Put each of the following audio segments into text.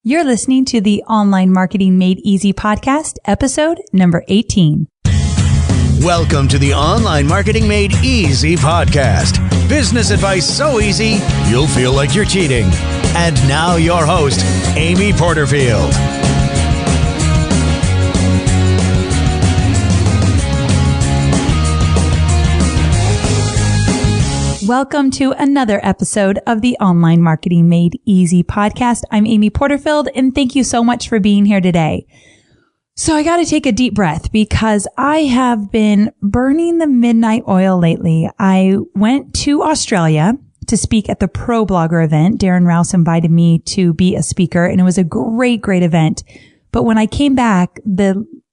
You're listening to the Online Marketing Made Easy podcast, episode number 18. Welcome to the Online Marketing Made Easy podcast. Business advice so easy, you'll feel like you're cheating. And now your host, Amy Porterfield. Welcome to another episode of the Online Marketing Made Easy podcast. I'm Amy Porterfield, and thank you so much for being here today. So I got to take a deep breath because I have been burning the midnight oil lately. I went to Australia to speak at the Pro Blogger event. Darren Rouse invited me to be a speaker, and it was a great event. But when I came back,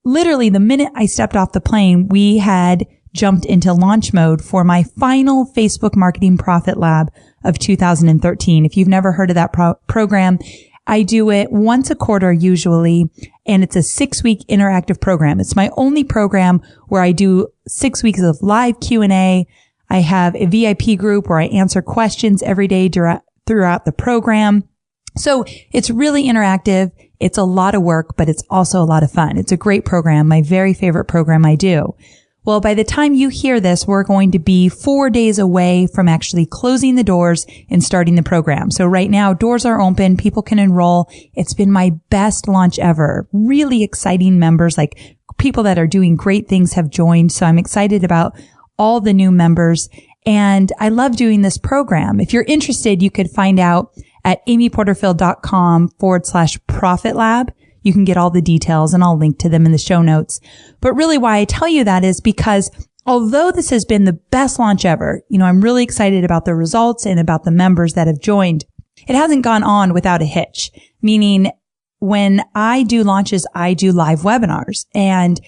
literally the minute I stepped off the plane, we had jumped into launch mode for my final Facebook Marketing Profit Lab of 2013. If you've never heard of that program, I do it once a quarter usually, and it's a 6-week interactive program. It's my only program where I do 6 weeks of live Q&A. I have a VIP group where I answer questions every day throughout the program. So it's really interactive. It's a lot of work, but it's also a lot of fun. It's a great program, my very favorite program I do. Well, by the time you hear this, we're going to be 4 days away from actually closing the doors and starting the program. So right now, doors are open. People can enroll. It's been my best launch ever. Really exciting members, like people that are doing great things have joined. So I'm excited about all the new members. And I love doing this program. If you're interested, you could find out at amyporterfield.com/profit lab. You can get all the details, and I'll link to them in the show notes. But really why I tell you that is because although this has been the best launch ever, I'm really excited about the results and about the members that have joined. It hasn't gone on without a hitch, meaning when I do launches, I do live webinars. And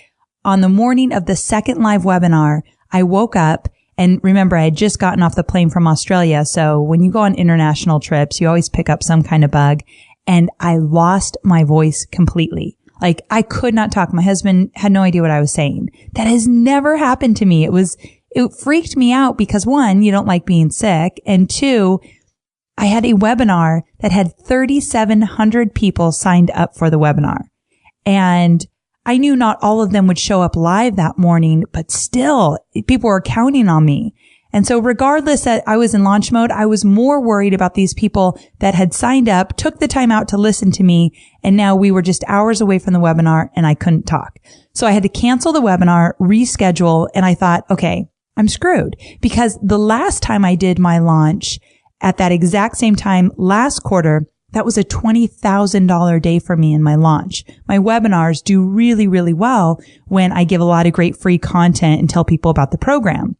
on the morning of the second live webinar, I woke up, and remember, I had just gotten off the plane from Australia. So when you go on international trips, you always pick up some kind of bug. And I lost my voice completely. Like I could not talk. My husband had no idea what I was saying. That has never happened to me. It freaked me out because one, you don't like being sick. And two, I had a webinar that had 3,700 people signed up for the webinar. And I knew not all of them would show up live that morning, but still people were counting on me. And so regardless that I was in launch mode, I was more worried about these people that had signed up, took the time out to listen to me, and now we were just hours away from the webinar and I couldn't talk. So I had to cancel the webinar, reschedule, and I thought, okay, I'm screwed. Because the last time I did my launch at that exact same time last quarter, that was a $20,000 day for me in my launch. My webinars do really well when I give a lot of great free content and tell people about the program.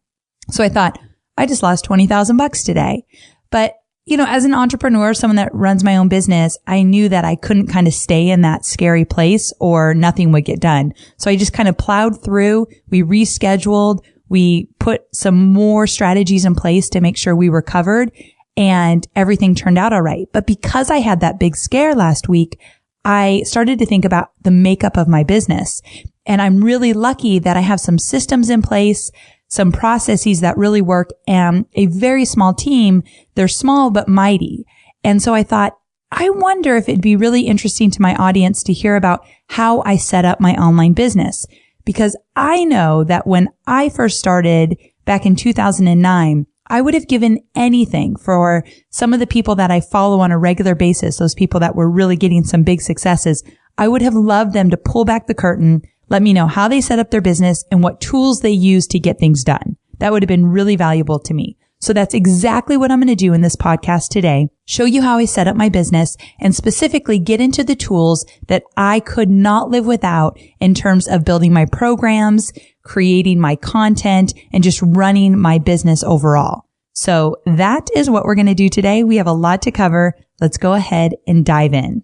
So I thought, I just lost $20,000 today. But, as an entrepreneur, someone that runs my own business, I knew that I couldn't kind of stay in that scary place or nothing would get done. So I just kind of plowed through. We rescheduled. We put some more strategies in place to make sure we were covered, and everything turned out all right. But because I had that big scare last week, I started to think about the makeup of my business. And I'm really lucky that I have some systems in place, some processes that really work, and a very small team. They're small but mighty. And so I thought, I wonder if it'd be really interesting to my audience to hear about how I set up my online business. Because I know that when I first started back in 2009, I would have given anything for some of the people that I follow on a regular basis, those people that were really getting some big successes. I would have loved them to pull back the curtain, let me know how they set up their business and what tools they use to get things done. That would have been really valuable to me. So that's exactly what I'm going to do in this podcast today. Show you how I set up my business and specifically get into the tools that I could not live without in terms of building my programs, creating my content, and just running my business overall. So that is what we're going to do today. We have a lot to cover. Let's go ahead and dive in.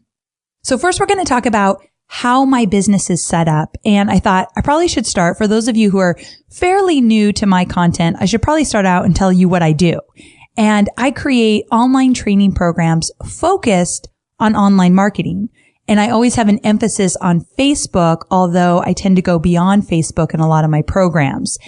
So first, we're going to talk about how my business is set up. And I thought I probably should start, for those of you who are fairly new to my content, I should probably start out and tell you what I do. And I create online training programs focused on online marketing. And I always have an emphasis on Facebook, although I tend to go beyond Facebook in a lot of my programs.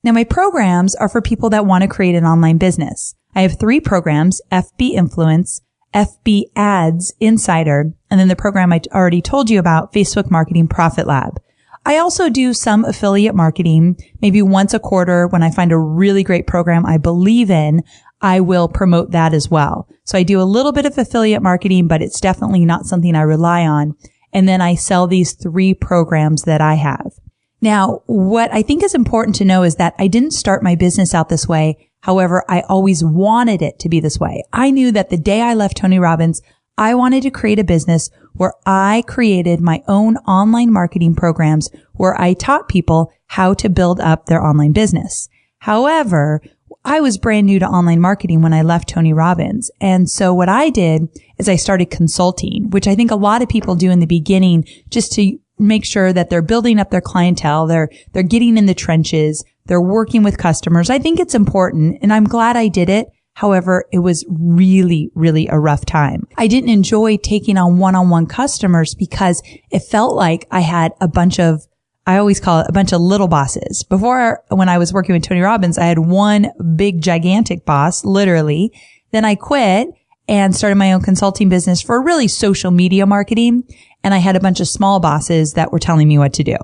Now, my programs are for people that want to create an online business. I have 3 programs: FB Influence, FB Ads Insider, and then the program I already told you about, Facebook Marketing Profit Lab. I also do some affiliate marketing, maybe once a quarter when I find a really great program I believe in, I will promote that as well. So I do a little bit of affiliate marketing, but it's definitely not something I rely on. And then I sell these 3 programs that I have. Now, what I think is important to know is that I didn't start my business out this way. However, I always wanted it to be this way. I knew that the day I left Tony Robbins, I wanted to create a business where I created my own online marketing programs where I taught people how to build up their online business. However, I was brand new to online marketing when I left Tony Robbins. And so what I did is I started consulting, which I think a lot of people do in the beginning just to make sure that they're building up their clientele. They're getting in the trenches. They're working with customers. I think it's important, and I'm glad I did it. However, it was really, really a rough time. I didn't enjoy taking on one-on-one customers because it felt like I had I always call it a bunch of little bosses. Before, when I was working with Tony Robbins, I had one big, gigantic boss, literally. Then I quit and started my own consulting business for really social media marketing. And I had a bunch of small bosses that were telling me what to do.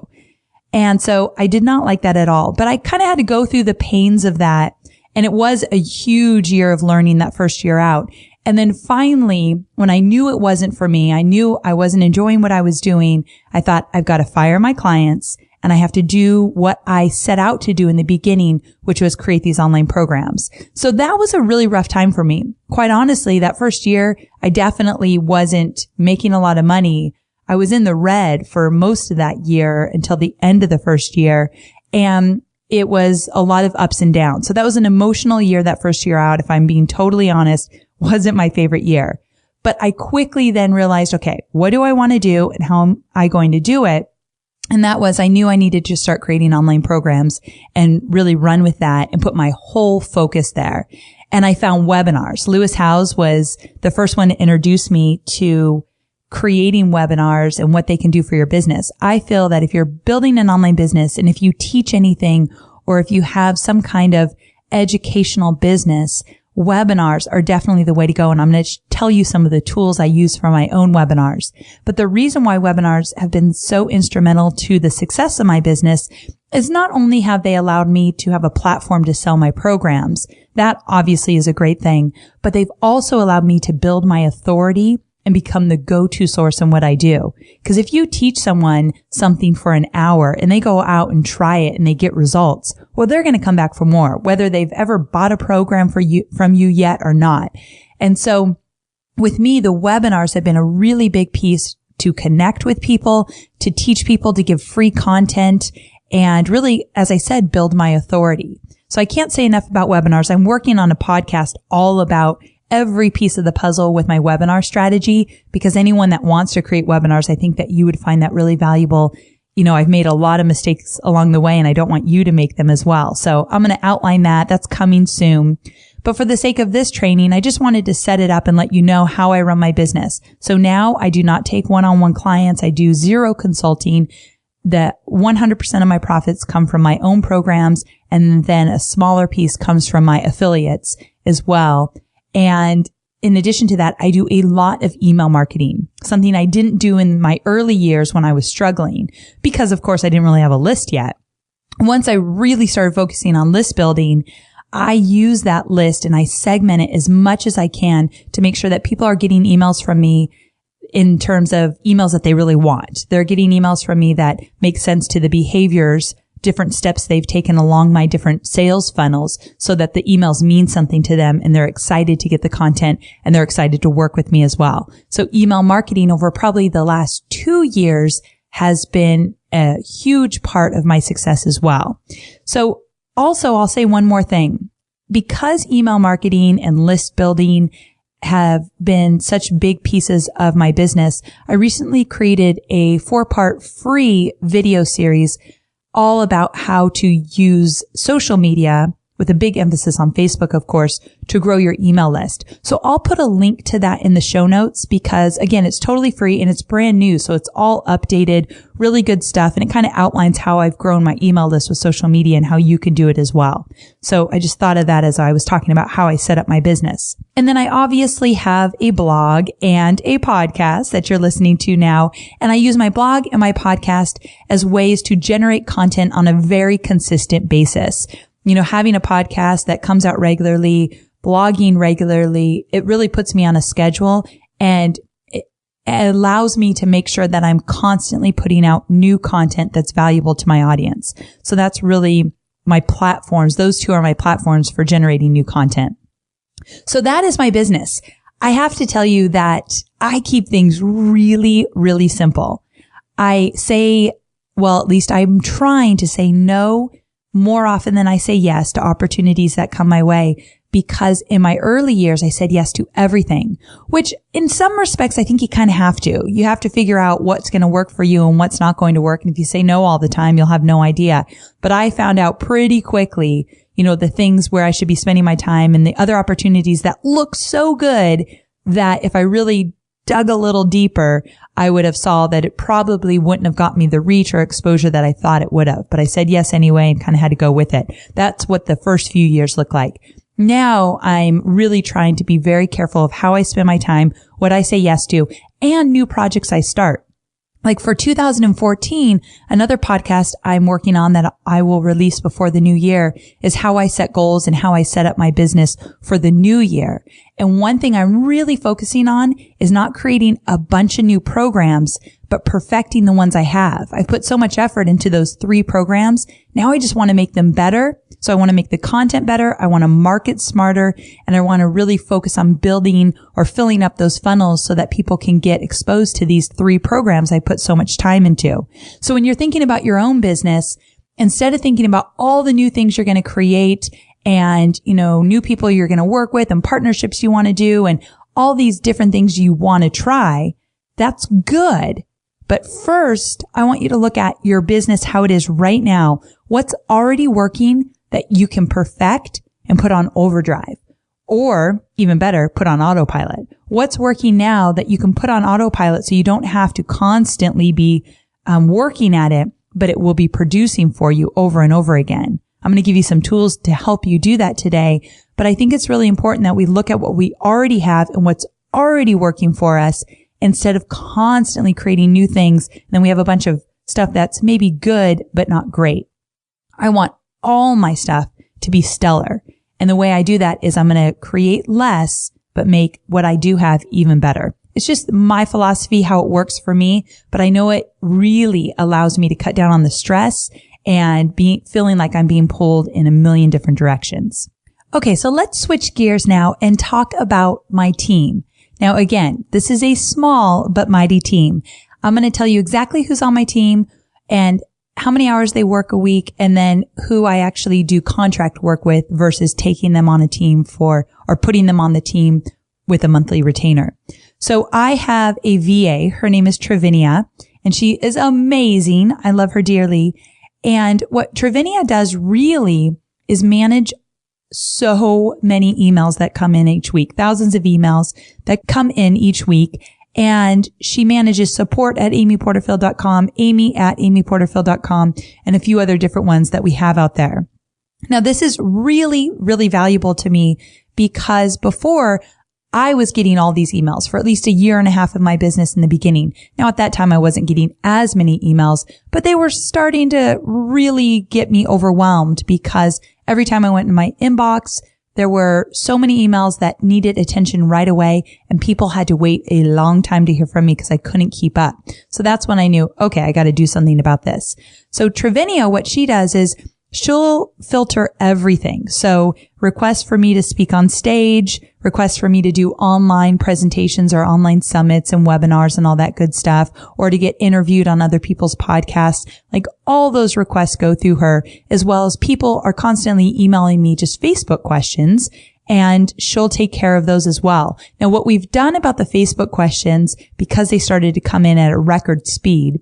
And so I did not like that at all. But I kind of had to go through the pains of that. And it was a huge year of learning that first year out. And then finally, when I knew it wasn't for me, I knew I wasn't enjoying what I was doing, I thought I've got to fire my clients and I have to do what I set out to do in the beginning, which was create these online programs. So that was a really rough time for me. Quite honestly, that first year, I definitely wasn't making a lot of money. I was in the red for most of that year until the end of the first year. And it was a lot of ups and downs. So that was an emotional year that first year out. If I'm being totally honest, wasn't my favorite year. But I quickly then realized, okay, what do I want to do and how am I going to do it? And that was, I knew I needed to start creating online programs and really run with that and put my whole focus there. And I found webinars. Lewis Howes was the first one to introduce me to creating webinars and what they can do for your business. I feel that if you're building an online business and if you teach anything or if you have some kind of educational business, webinars are definitely the way to go. And I'm going to tell you some of the tools I use for my own webinars. But the reason why webinars have been so instrumental to the success of my business is not only have they allowed me to have a platform to sell my programs, that obviously is a great thing, but they've also allowed me to build my authority and become the go-to source in what I do. Because if you teach someone something for an hour and they go out and try it and they get results, well, they're going to come back for more, whether they've ever bought a program from you yet or not. And so with me, the webinars have been a really big piece to connect with people, to teach people, to give free content, and really, as I said, build my authority. So I can't say enough about webinars. I'm working on a podcast all about every piece of the puzzle with my webinar strategy, because anyone that wants to create webinars, I think that you would find that really valuable. You know, I've made a lot of mistakes along the way and I don't want you to make them as well. So I'm going to outline that. That's coming soon. But for the sake of this training, I just wanted to set it up and let you know how I run my business. So now I do not take one-on-one clients. I do zero consulting. That 100% of my profits come from my own programs. And then a smaller piece comes from my affiliates as well. And in addition to that, I do a lot of email marketing, something I didn't do in my early years when I was struggling because, of course, I didn't really have a list yet. Once I really started focusing on list building, I use that list and I segment it as much as I can to make sure that people are getting emails from me in terms of emails that they really want. They're getting emails from me that make sense to the behaviors, different steps they've taken along my different sales funnels so that the emails mean something to them and they're excited to get the content and they're excited to work with me as well. So email marketing over probably the last 2 years has been a huge part of my success as well. So also, I'll say one more thing. Because email marketing and list building have been such big pieces of my business, I recently created a 4-part free video series all about how to use social media with a big emphasis on Facebook, of course, to grow your email list. So I'll put a link to that in the show notes because, again, it's totally free and it's brand new. So it's all updated, really good stuff. And it kind of outlines how I've grown my email list with social media and how you can do it as well. So I just thought of that as I was talking about how I set up my business. And then I obviously have a blog and a podcast that you're listening to now. And I use my blog and my podcast as ways to generate content on a very consistent basis. You know, having a podcast that comes out regularly, blogging regularly, it really puts me on a schedule and it allows me to make sure that I'm constantly putting out new content that's valuable to my audience. So that's really my platforms. Those two are my platforms for generating new content. So that is my business. I have to tell you that I keep things really, really simple. I say, well, at least I'm trying to say no more often than I say yes to opportunities that come my way, because in my early years, I said yes to everything, which in some respects, I think you kind of have to. You have to figure out what's going to work for you and what's not going to work. And if you say no all the time, you'll have no idea. But I found out pretty quickly, you know, the things where I should be spending my time and the other opportunities that look so good that if I really dug a little deeper, I would have saw that it probably wouldn't have got me the reach or exposure that I thought it would have. But I said yes anyway and kind of had to go with it. That's what the first few years look like. Now I'm really trying to be very careful of how I spend my time, what I say yes to, and new projects I start. Like for 2014, another podcast I'm working on that I will release before the new year is how I set goals and how I set up my business for the new year. And one thing I'm really focusing on is not creating a bunch of new programs, but perfecting the ones I have. I've put so much effort into those 3 programs. Now I just want to make them better. So I want to make the content better. I want to market smarter, and I want to really focus on building or filling up those funnels so that people can get exposed to these 3 programs I put so much time into. So when you're thinking about your own business, instead of thinking about all the new things you're going to create and, you know, new people you're going to work with and partnerships you want to do and all these different things you want to try, that's good. But first, I want you to look at your business, how it is right now. What's already working that you can perfect and put on overdrive, or even better, put on autopilot. What's working now that you can put on autopilot so you don't have to constantly be working at it, but it will be producing for you over and over again. I'm going to give you some tools to help you do that today, but I think it's really important that we look at what we already have and what's already working for us instead of constantly creating new things. And then we have a bunch of stuff that's maybe good, but not great. I want all my stuff to be stellar. And the way I do that is I'm going to create less, but make what I do have even better. It's just my philosophy, how it works for me, but I know it really allows me to cut down on the stress and feeling like I'm being pulled in a million different directions. Okay, so let's switch gears now and talk about my team. Now, again, this is a small but mighty team. I'm going to tell you exactly who's on my team and how many hours they work a week, and then who I actually do contract work with versus taking them on a team or putting them on the team with a monthly retainer. So I have a VA. Her name is Travinia, and she is amazing. I love her dearly. And what Travinia does really is manage so many emails that come in each week, thousands of emails that come in each week. And she manages support at amyporterfield.com, Amy at amyporterfield.com, and a few other different ones that we have out there. Now, this is really, really valuable to me because before I was getting all these emails for at least a year and a half of my business in the beginning. Now, at that time, I wasn't getting as many emails, but they were starting to really get me overwhelmed because every time I went in my inbox, there were so many emails that needed attention right away, and people had to wait a long time to hear from me because I couldn't keep up. So that's when I knew, okay, I got to do something about this. So Travinia, what she does is she'll filter everything. So requests for me to speak on stage, requests for me to do online presentations or online summits and webinars and all that good stuff, or to get interviewed on other people's podcasts. Like all those requests go through her, as well as people are constantly emailing me just Facebook questions, and she'll take care of those as well. Now, what we've done about the Facebook questions, because they started to come in at a record speed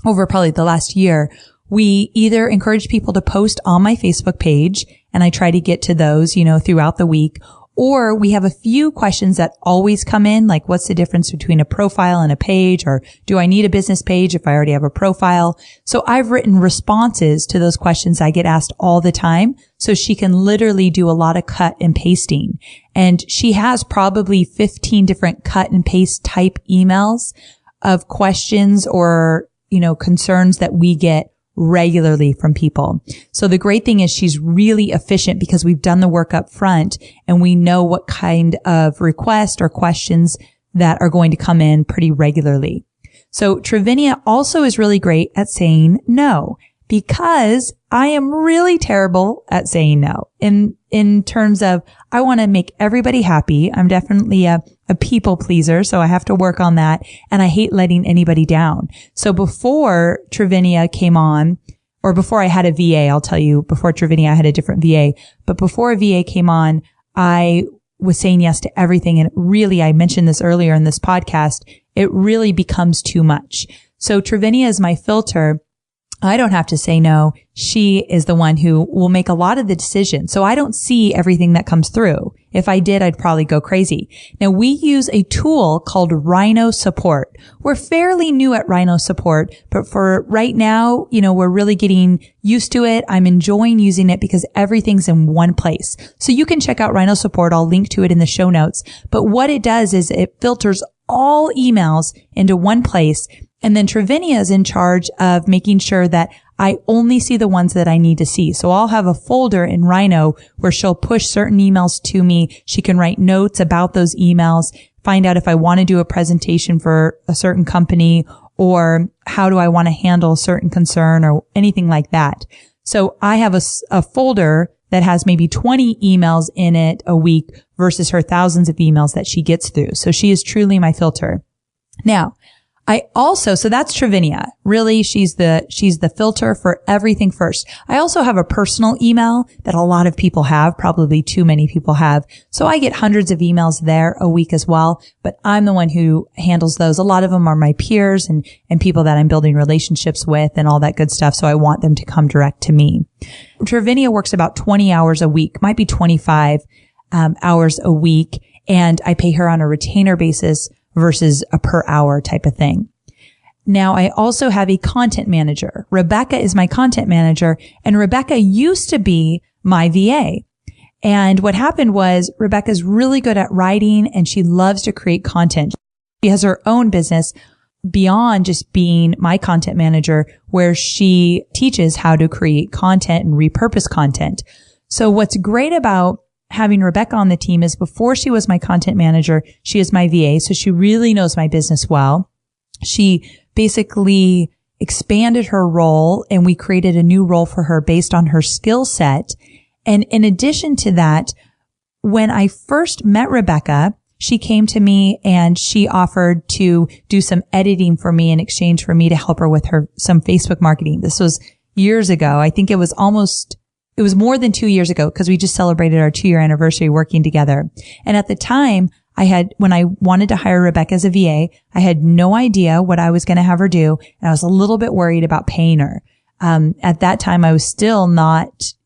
over probably the last year, we either encourage people to post on my Facebook page, and I try to get to those, throughout the week. Or we have a few questions that always come in, like what's the difference between a profile and a page? Or do I need a business page if I already have a profile? So I've written responses to those questions I get asked all the time. So she can literally do a lot of cut and pasting. And she has probably 15 different cut and paste type emails of questions or, concerns that we get regularly from people. So the great thing is she's really efficient because we've done the work up front and we know what kind of request or questions that are going to come in pretty regularly. So Trivinia also is really great at saying no, because I am really terrible at saying no in terms of I want to make everybody happy. I'm definitely a people pleaser, so I have to work on that, and I hate letting anybody down. So before Trivinia came on, or before I had a VA, I'll tell you, before Trivinia I had a different VA, but before a VA came on, I was saying yes to everything, and really, I mentioned this earlier in this podcast, it really becomes too much. So Trivinia is my filter. I don't have to say no. She is the one who will make a lot of the decisions. So I don't see everything that comes through. If I did, I'd probably go crazy. Now we use a tool called Rhino Support. We're fairly new at Rhino Support, but for right now, we're really getting used to it. I'm enjoying using it because everything's in one place. So you can check out Rhino Support. I'll link to it in the show notes. But what it does is it filters all emails into one place. And then Trivinia is in charge of making sure that I only see the ones that I need to see. So I'll have a folder in Rhino where she'll push certain emails to me. She can write notes about those emails, find out if I want to do a presentation for a certain company, or how do I want to handle a certain concern or anything like that. So I have a folder that has maybe 20 emails in it a week versus her thousands of emails that she gets through. So she is truly my filter. Now, so that's Trivinia. Really, she's the filter for everything first. I also have a personal email that a lot of people have, probably too many people have. So I get hundreds of emails there a week as well, but I'm the one who handles those. A lot of them are my peers and people that I'm building relationships with and all that good stuff. So I want them to come direct to me. Trivinia works about 20 hours a week, might be 25 hours a week. And I pay her on a retainer basis versus a per hour type of thing. Now, I also have a content manager. Rebecca is my content manager, and Rebecca used to be my VA. And what happened was Rebecca's really good at writing and she loves to create content. She has her own business beyond just being my content manager, where she teaches how to create content and repurpose content. So what's great about having Rebecca on the team is before she was my content manager, she is my VA. So she really knows my business well. She basically expanded her role and we created a new role for her based on her skill set. And in addition to that, when I first met Rebecca, she came to me and she offered to do some editing for me in exchange for me to help her with some Facebook marketing. This was years ago. I think it was more than 2 years ago because we just celebrated our 2-year anniversary working together. And at the time, when I wanted to hire Rebecca as a VA, I had no idea what I was going to have her do. And I was a little bit worried about paying her. At that time, I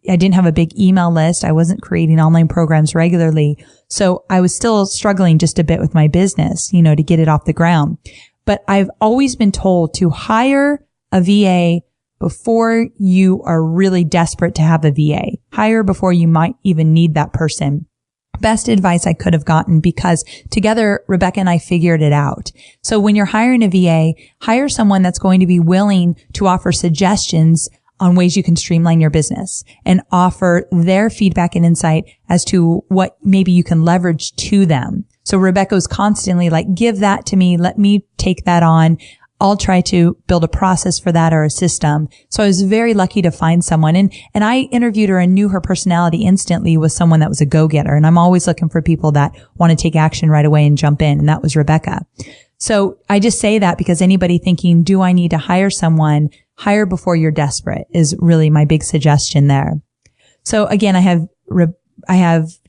didn't have a big email list. I wasn't creating online programs regularly. So I was still struggling just a bit with my business, to get it off the ground. But I've always been told to hire a VA before you are really desperate to have a VA. Hire before you might even need that person. Best advice I could have gotten, because together, Rebecca and I figured it out. So when you're hiring a VA, hire someone that's going to be willing to offer suggestions on ways you can streamline your business and offer their feedback and insight as to what maybe you can leverage to them. So Rebecca was constantly like, give that to me. Let me take that on. I'll try to build a process for that or a system. So I was very lucky to find someone. And I interviewed her and knew her personality instantly was someone that was a go-getter. And I'm always looking for people that want to take action right away and jump in. And that was Rebecca. So I just say that because anybody thinking, do I need to hire someone? Hire before you're desperate is really my big suggestion there. So again, I have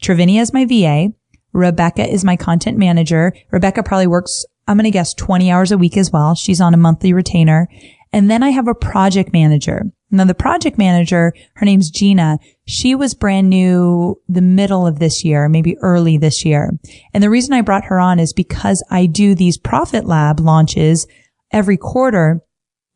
Trivinia as my VA. Rebecca is my content manager. Rebecca probably works, I'm going to guess 20 hours a week as well. She's on a monthly retainer. And then I have a project manager. Now, the project manager, her name's Gina. She was brand new the middle of this year, maybe early this year. And the reason I brought her on is because I do these Profit Lab launches every quarter.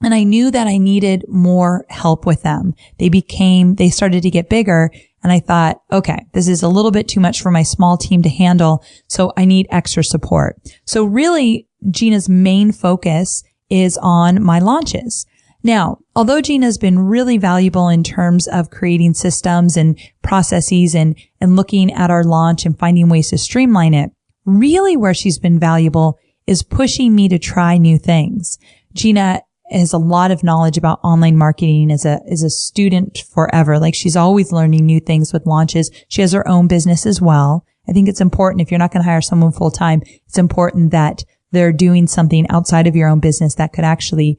And I knew that I needed more help with them. They started to get bigger. And I thought, okay, this is a little bit too much for my small team to handle. So I need extra support. So really, Gina's main focus is on my launches. Now, although Gina's been really valuable in terms of creating systems and processes and looking at our launch and finding ways to streamline it, really where she's been valuable is pushing me to try new things. Gina has a lot of knowledge about online marketing as a student forever. Like, she's always learning new things with launches. She has her own business as well. I think it's important, if you're not going to hire someone full time, it's important that they're doing something outside of your own business that could actually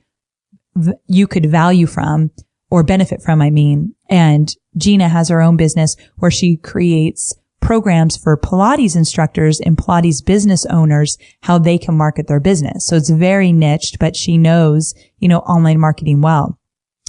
you could value from or benefit from, And Gina has her own business where she creates programs for Pilates instructors and Pilates business owners, how they can market their business. So it's very niched, but she knows, online marketing well.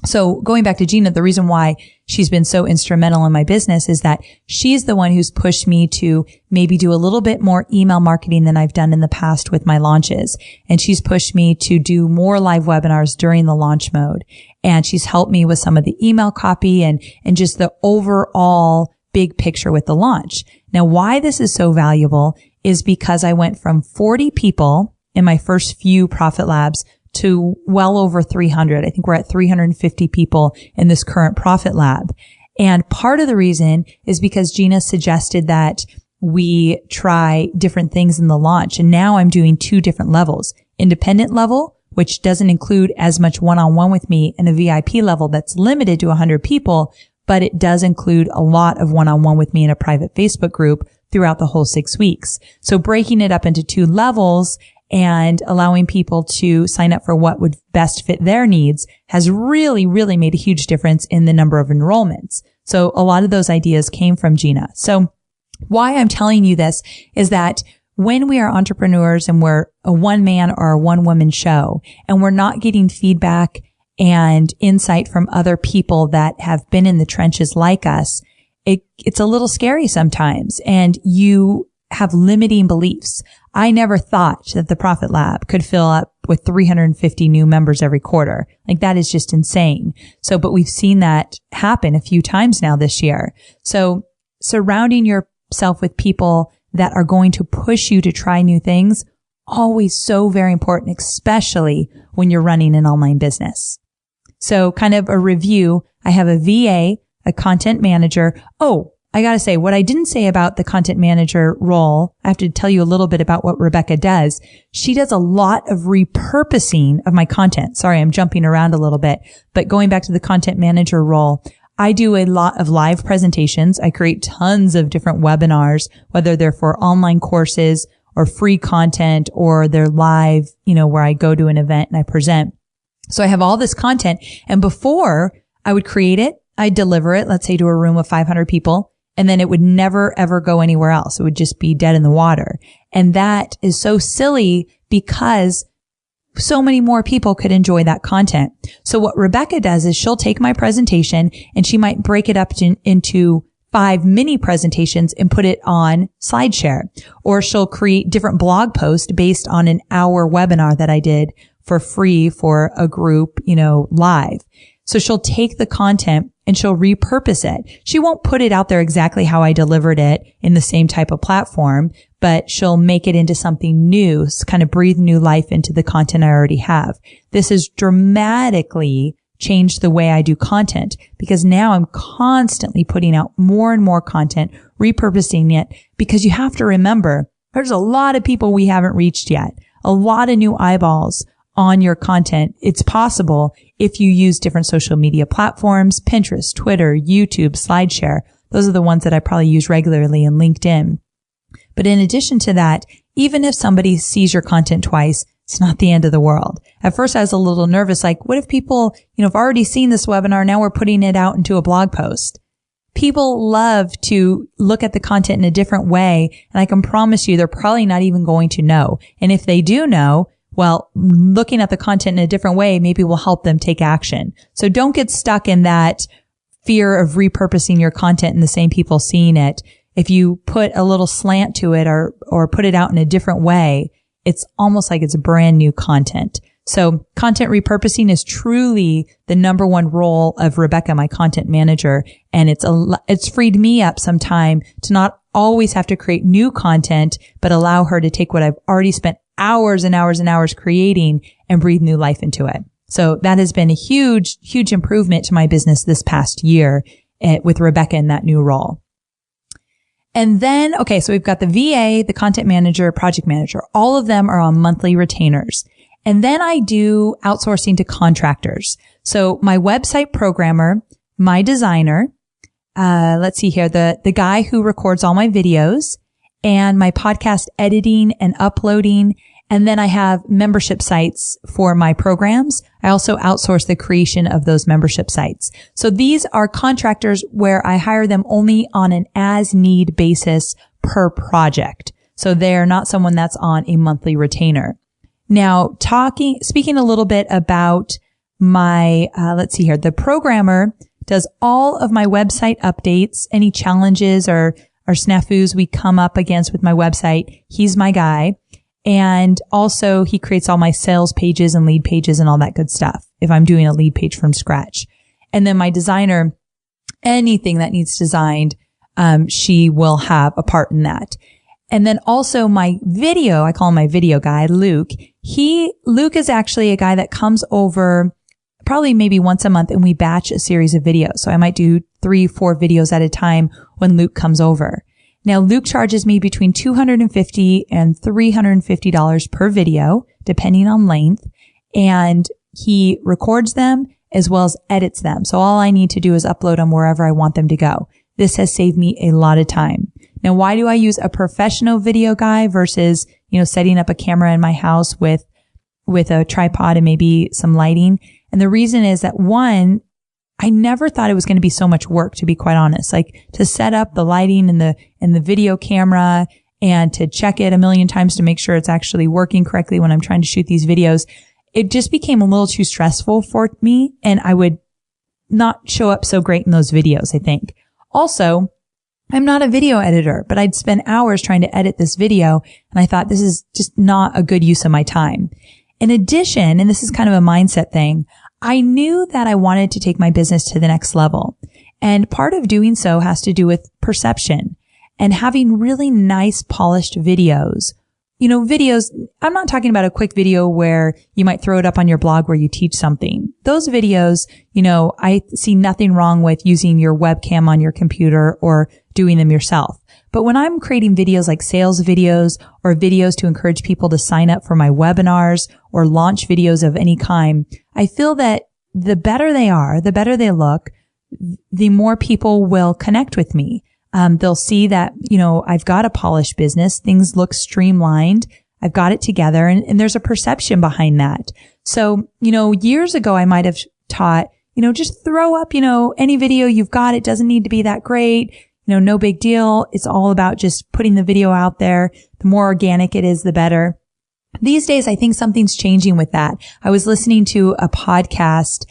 So going back to Gina, the reason why she's been so instrumental in my business is that she's the one who's pushed me to maybe do a little bit more email marketing than I've done in the past with my launches. And she's pushed me to do more live webinars during the launch mode. And she's helped me with some of the email copy and just the overall big picture with the launch. Now, why this is so valuable is because I went from 40 people in my first few Profit Labs to well over 300. I think we're at 350 people in this current Profit Lab. And part of the reason is because Gina suggested that we try different things in the launch. And now I'm doing 2 different levels. Independent level, which doesn't include as much one-on-one with me, and a VIP level that's limited to 100 people, but it does include a lot of one-on-one with me in a private Facebook group throughout the whole 6 weeks. So breaking it up into 2 levels and allowing people to sign up for what would best fit their needs has really, really made a huge difference in the number of enrollments. So a lot of those ideas came from Gina. So why I'm telling you this is that when we are entrepreneurs and we're a one-man or a one-woman show and we're not getting feedback and insight from other people that have been in the trenches like us, it's a little scary sometimes, and you have limiting beliefs. I never thought that the Profit Lab could fill up with 350 new members every quarter. Like, that is just insane. So, but we've seen that happen a few times now this year. So surrounding yourself with people that are going to push you to try new things, always so very important, especially when you're running an online business. So kind of a review. I have a VA, a content manager. Oh, I got to say, what I didn't say about the content manager role, I have to tell you a little bit about what Rebecca does. She does a lot of repurposing of my content. Sorry, I'm jumping around a little bit, but going back to the content manager role, I do a lot of live presentations. I create tons of different webinars, whether they're for online courses or free content, or they're live, where I go to an event and I present. So I have all this content, and before I would create it, I'd deliver it, let's say to a room of 500 people, and then it would never ever go anywhere else. It would just be dead in the water. And that is so silly because so many more people could enjoy that content. So what Rebecca does is she'll take my presentation and she might break it up into 5 mini presentations and put it on SlideShare. Or she'll create different blog posts based on an hour webinar that I did for free for a group, live. So she'll take the content and she'll repurpose it. She won't put it out there exactly how I delivered it in the same type of platform, but she'll make it into something new, kind of breathe new life into the content I already have. This has dramatically changed the way I do content, because now I'm constantly putting out more and more content, repurposing it, because you have to remember there's a lot of people we haven't reached yet, a lot of new eyeballs on your content. It's possible if you use different social media platforms, Pinterest, Twitter, YouTube, SlideShare. Those are the ones that I probably use regularly, in LinkedIn. But in addition to that, even if somebody sees your content twice, it's not the end of the world. At first I was a little nervous, like, what if people, have already seen this webinar, now we're putting it out into a blog post. People love to look at the content in a different way, and I can promise you they're probably not even going to know. And if they do know, Well, looking at the content in a different way maybe will help them take action. So don't get stuck in that fear of repurposing your content and the same people seeing it. If you put a little slant to it or put it out in a different way, it's almost like it's brand new content. So content repurposing is truly the number one role of Rebecca, my content manager. And it's freed me up some time to not always have to create new content, but allow her to take what I've already spent hours and hours and hours creating and breathe new life into it. So that has been a huge, huge improvement to my business this past year with Rebecca in that new role. And then, okay, so we've got the VA, the content manager, project manager. All of them are on monthly retainers. And then I do outsourcing to contractors. So my website programmer, my designer, let's see here, the guy who records all my videos, and my podcast editing and uploading. And then I have membership sites for my programs. I also outsource the creation of those membership sites. So these are contractors where I hire them only on an as-need basis per project. So they're not someone that's on a monthly retainer. Now, speaking a little bit about my, let's see here, the programmer does all of my website updates, any challenges or snafus we come up against with my website. He's my guy. And also he creates all my sales pages and lead pages and all that good stuff if I'm doing a lead page from scratch. And then my designer, anything that needs designed, she will have a part in that. And then also my video, I call him my video guy, Luke. Luke is actually a guy that comes over probably maybe once a month and we batch a series of videos. So I might do 3-4 videos at a time when Luke comes over. Now, Luke charges me between $250 and $350 per video, depending on length. And he records them as well as edits them. So all I need to do is upload them wherever I want them to go. This has saved me a lot of time. Now, why do I use a professional video guy versus, setting up a camera in my house with a tripod and maybe some lighting? And the reason is that one, I never thought it was going to be so much work, to be quite honest. Like to set up the lighting and the video camera and to check it a million times to make sure it's actually working correctly when I'm trying to shoot these videos. It just became a little too stressful for me, and I would not show up so great in those videos, I think. Also, I'm not a video editor, but I'd spend hours trying to edit this video, and I thought this is just not a good use of my time. In addition, and this is kind of a mindset thing, I knew that I wanted to take my business to the next level. And part of doing so has to do with perception and having really nice polished videos. Videos, I'm not talking about a quick video where you might throw it up on your blog where you teach something. Those videos, I see nothing wrong with using your webcam on your computer or doing them yourself. But when I'm creating videos like sales videos or videos to encourage people to sign up for my webinars or launch videos of any kind, I feel that the better they are, the better they look, the more people will connect with me. They'll see that, I've got a polished business. Things look streamlined. I've got it together, and there's a perception behind that. So, years ago, I might have taught, just throw up, any video you've got. It doesn't need to be that great. No big deal. It's all about just putting the video out there. The more organic it is, the better. These days, I think something's changing with that. I was listening to a podcast,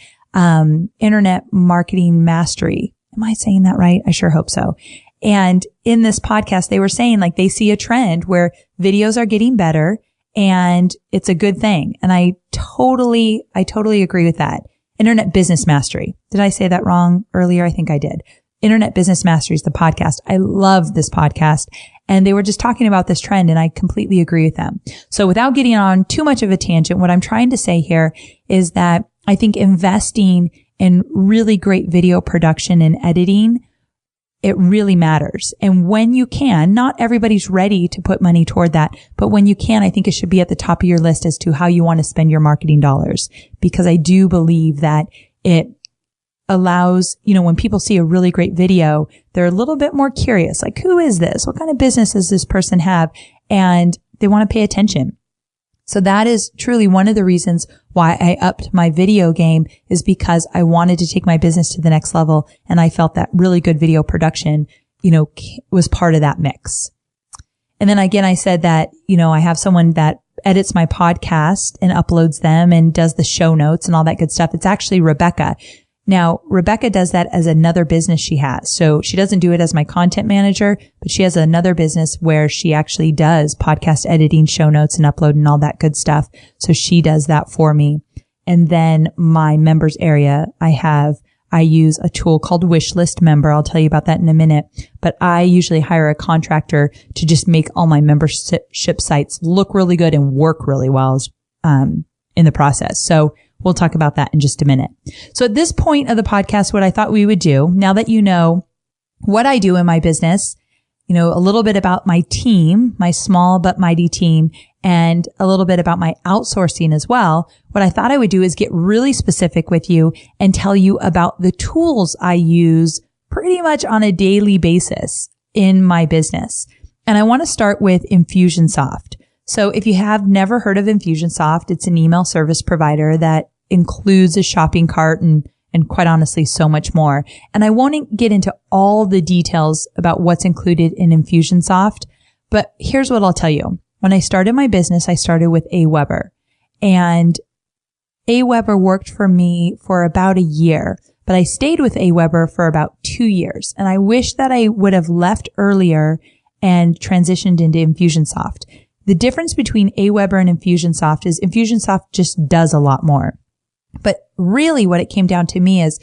Internet Marketing Mastery. Am I saying that right? I sure hope so. And in this podcast, they were saying like they see a trend where videos are getting better and it's a good thing. And I totally agree with that. Internet Business Mastery. Did I say that wrong earlier? I think I did. Internet Business Mastery is the podcast. I love this podcast. And they were just talking about this trend and I completely agree with them. So without getting on too much of a tangent, what I'm trying to say here is that I think investing in really great video production and editing, it really matters. And when you can, not everybody's ready to put money toward that, but when you can, I think it should be at the top of your list as to how you want to spend your marketing dollars. Because I do believe that it allows, when people see a really great video, they're a little bit more curious. Like, who is this? What kind of business does this person have? And they want to pay attention. So that is truly one of the reasons why I upped my video game, is because I wanted to take my business to the next level. And I felt that really good video production, was part of that mix. And then again, I said that, I have someone that edits my podcast and uploads them and does the show notes and all that good stuff. It's actually Rebecca. Now, Rebecca does that as another business she has. So she doesn't do it as my content manager, but she has another business where she actually does podcast editing, show notes, and upload and all that good stuff. So she does that for me. And then my members area, I use a tool called Wishlist Member. I'll tell you about that in a minute. But I usually hire a contractor to just make all my membership sites look really good and work really well in the process. So we'll talk about that in just a minute. So at this point of the podcast, what I thought we would do, now that you know what I do in my business, you know, a little bit about my team, my small but mighty team, and a little bit about my outsourcing as well, what I thought I would do is get really specific with you and tell you about the tools I use pretty much on a daily basis in my business. And I want to start with Infusionsoft. So if you have never heard of Infusionsoft, it's an email service provider that includes a shopping cart and quite honestly, so much more. And I won't get into all the details about what's included in Infusionsoft, but here's what I'll tell you. When I started my business, I started with Aweber, and Aweber worked for me for about a year, but I stayed with Aweber for about 2 years. And I wish that I would have left earlier and transitioned into Infusionsoft. The difference between Aweber and Infusionsoft is Infusionsoft just does a lot more. But really what it came down to me is,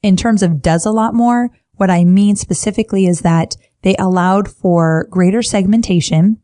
in terms of does a lot more, what I mean specifically is that they allowed for greater segmentation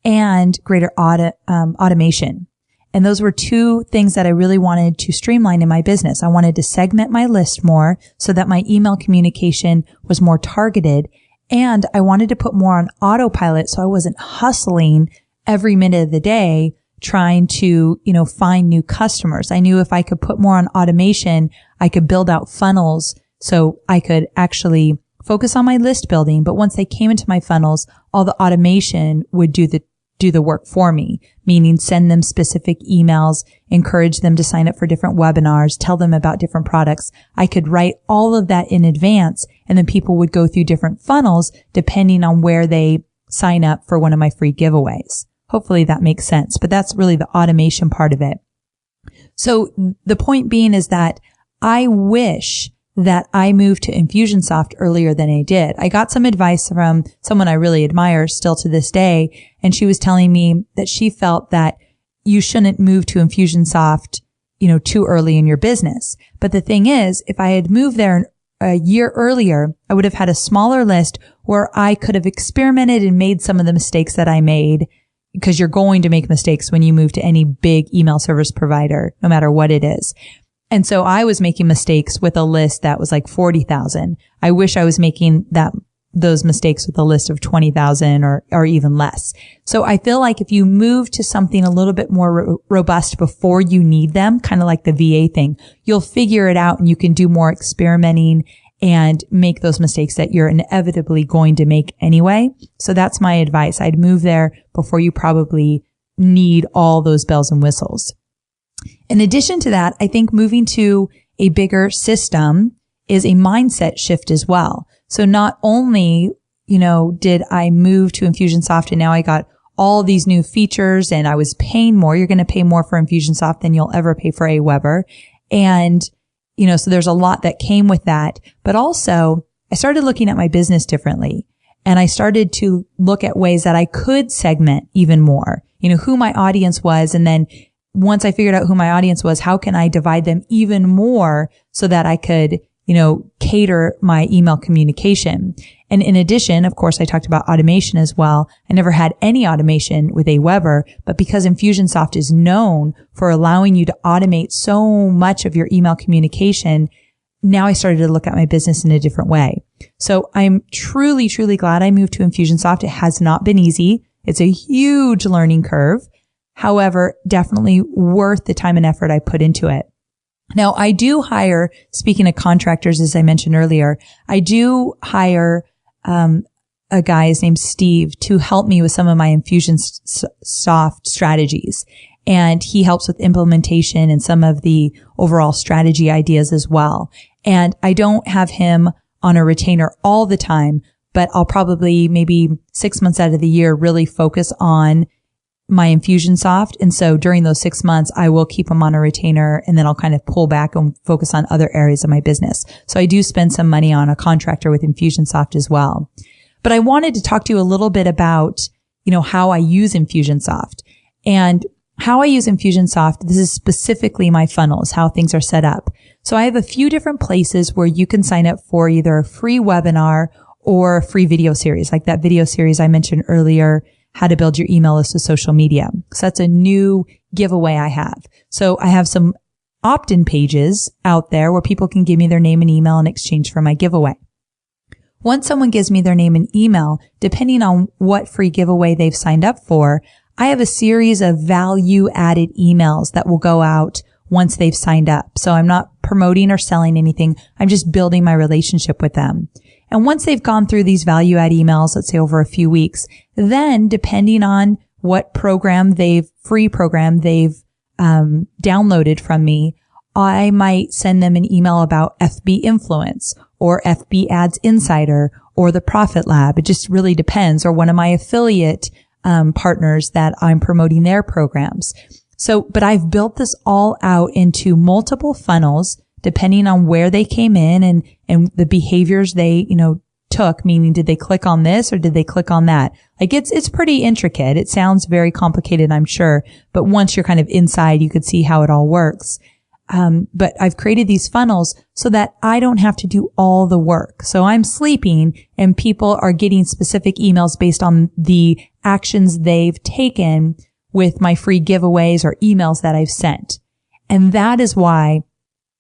and greater automation. And those were two things that I really wanted to streamline in my business. I wanted to segment my list more so that my email communication was more targeted. And I wanted to put more on autopilot so I wasn't hustling every minute of the day trying to, find new customers. I knew if I could put more on automation, I could build out funnels so I could actually focus on my list building. But once they came into my funnels, all the automation would do the work for me, meaning send them specific emails, encourage them to sign up for different webinars, tell them about different products. I could write all of that in advance, and then people would go through different funnels depending on where they sign up for one of my free giveaways. Hopefully that makes sense, but that's really the automation part of it. So the point being is that I wish that I moved to Infusionsoft earlier than I did. I got some advice from someone I really admire still to this day, and she was telling me that she felt that you shouldn't move to Infusionsoft, too early in your business. But the thing is, if I had moved there a year earlier, I would have had a smaller list where I could have experimented and made some of the mistakes that I made, because you're going to make mistakes when you move to any big email service provider, no matter what it is. And so I was making mistakes with a list that was like 40,000. I wish I was making those mistakes with a list of 20,000 or even less. So I feel like if you move to something a little bit more robust before you need them, kind of like the VA thing, you'll figure it out and you can do more experimenting and make those mistakes that you're inevitably going to make anyway. So that's my advice. I'd move there before you probably need all those bells and whistles. In addition to that, I think moving to a bigger system is a mindset shift as well. So not only, did I move to Infusionsoft and now I got all these new features and I was paying more. You're going to pay more for Infusionsoft than you'll ever pay for Aweber. And so there's a lot that came with that, but also I started looking at my business differently, and I started to look at ways that I could segment even more, who my audience was. And then once I figured out who my audience was, how can I divide them even more so that I could, cater my email communication. And in addition, of course, I talked about automation as well. I never had any automation with Aweber, but because Infusionsoft is known for allowing you to automate so much of your email communication, now I started to look at my business in a different way. So I'm truly, truly glad I moved to Infusionsoft. It has not been easy. It's a huge learning curve. However, definitely worth the time and effort I put into it. Now, I do hire, speaking of contractors, as I mentioned earlier, I do hire a guy, his name's Steve, to help me with some of my Infusionsoft strategies. And he helps with implementation and some of the overall strategy ideas as well. And I don't have him on a retainer all the time, but I'll probably maybe 6 months out of the year really focus on my Infusionsoft. And so during those 6 months, I will keep them on a retainer, and then I'll kind of pull back and focus on other areas of my business. So I do spend some money on a contractor with Infusionsoft as well. But I wanted to talk to you a little bit about, how I use Infusionsoft. And how I use Infusionsoft, this is specifically my funnels, how things are set up. So I have a few different places where you can sign up for either a free webinar or a free video series, like that video series I mentioned earlier, how to build your email list with social media. So that's a new giveaway I have. So I have some opt-in pages out there where people can give me their name and email in exchange for my giveaway. Once someone gives me their name and email, depending on what free giveaway they've signed up for, I have a series of value-added emails that will go out once they've signed up. So I'm not promoting or selling anything. I'm just building my relationship with them. And once they've gone through these value-add emails, let's say over a few weeks, then depending on what free program they've downloaded from me, I might send them an email about FB Influence or FB Ads Insider or the Profit Lab. It just really depends. Or one of my affiliate partners that I'm promoting their programs. So, but I've built this all out into multiple funnels depending on where they came in and the behaviors they, took, meaning did they click on this or did they click on that? Like it's pretty intricate. It sounds very complicated, I'm sure, but once you're kind of inside, you could see how it all works. But I've created these funnels so that I don't have to do all the work. So I'm sleeping and people are getting specific emails based on the actions they've taken with my free giveaways or emails that I've sent. And that is why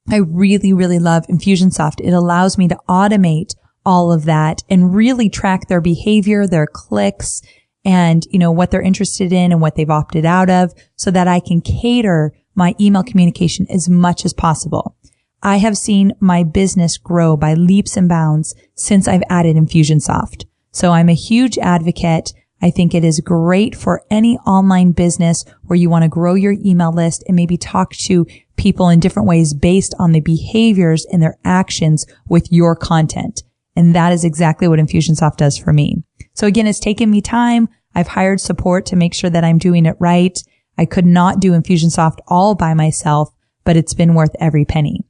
I really, really love Infusionsoft. It allows me to automate all of that and really track their behavior, their clicks, and, what they're interested in and what they've opted out of so that I can cater my email communication as much as possible. I have seen my business grow by leaps and bounds since I've added Infusionsoft. So I'm a huge advocate. I think it is great for any online business where you want to grow your email list and maybe talk to people in different ways based on the behaviors and their actions with your content. And that is exactly what Infusionsoft does for me. So again, it's taken me time. I've hired support to make sure that I'm doing it right. I could not do Infusionsoft all by myself, but it's been worth every penny.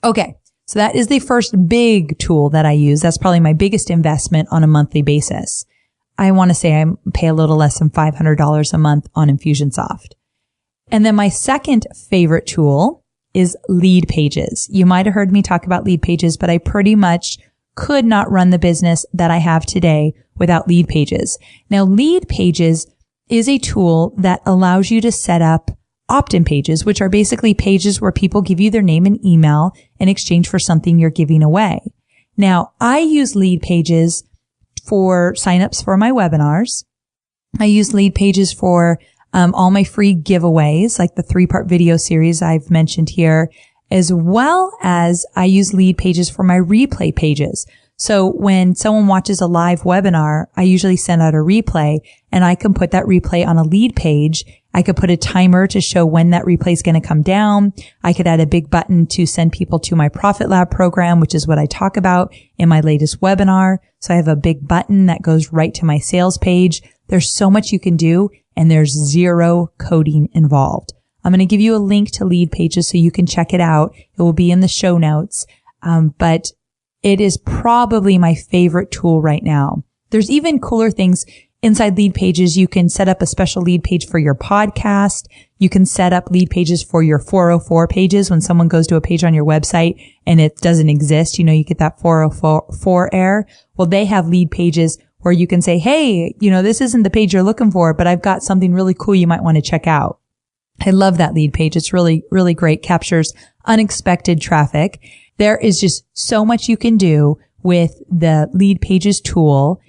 Okay. So that is the first big tool that I use. That's probably my biggest investment on a monthly basis. I want to say I pay a little less than $500 a month on Infusionsoft. And then my second favorite tool is Lead Pages. You might have heard me talk about Lead Pages, but I pretty much could not run the business that I have today without Lead Pages. Now, Lead Pages is a tool that allows you to set up opt-in pages, which are basically pages where people give you their name and email in exchange for something you're giving away. Now, I use Lead Pages for signups for my webinars. I use Lead Pages for all my free giveaways, like the 3-part video series I've mentioned here, as well as I use Lead Pages for my replay pages. So when someone watches a live webinar, I usually send out a replay and I can put that replay on a lead page. I could put a timer to show when that replay is going to come down. I could add a big button to send people to my Profit Lab program, which is what I talk about in my latest webinar. So I have a big button that goes right to my sales page. There's so much you can do and there's zero coding involved. I'm going to give you a link to Lead Pages so you can check it out. It will be in the show notes. But it is probably my favorite tool right now. There's even cooler things inside Lead Pages. You can set up a special lead page for your podcast. You can set up lead pages for your 404 pages. When someone goes to a page on your website and it doesn't exist, you get that 404 error. Well, they have lead pages where you can say, hey, this isn't the page you're looking for, but I've got something really cool you might want to check out. I love that lead page. It's really, really great. Captures unexpected traffic. There is just so much you can do with the Lead Pages tool.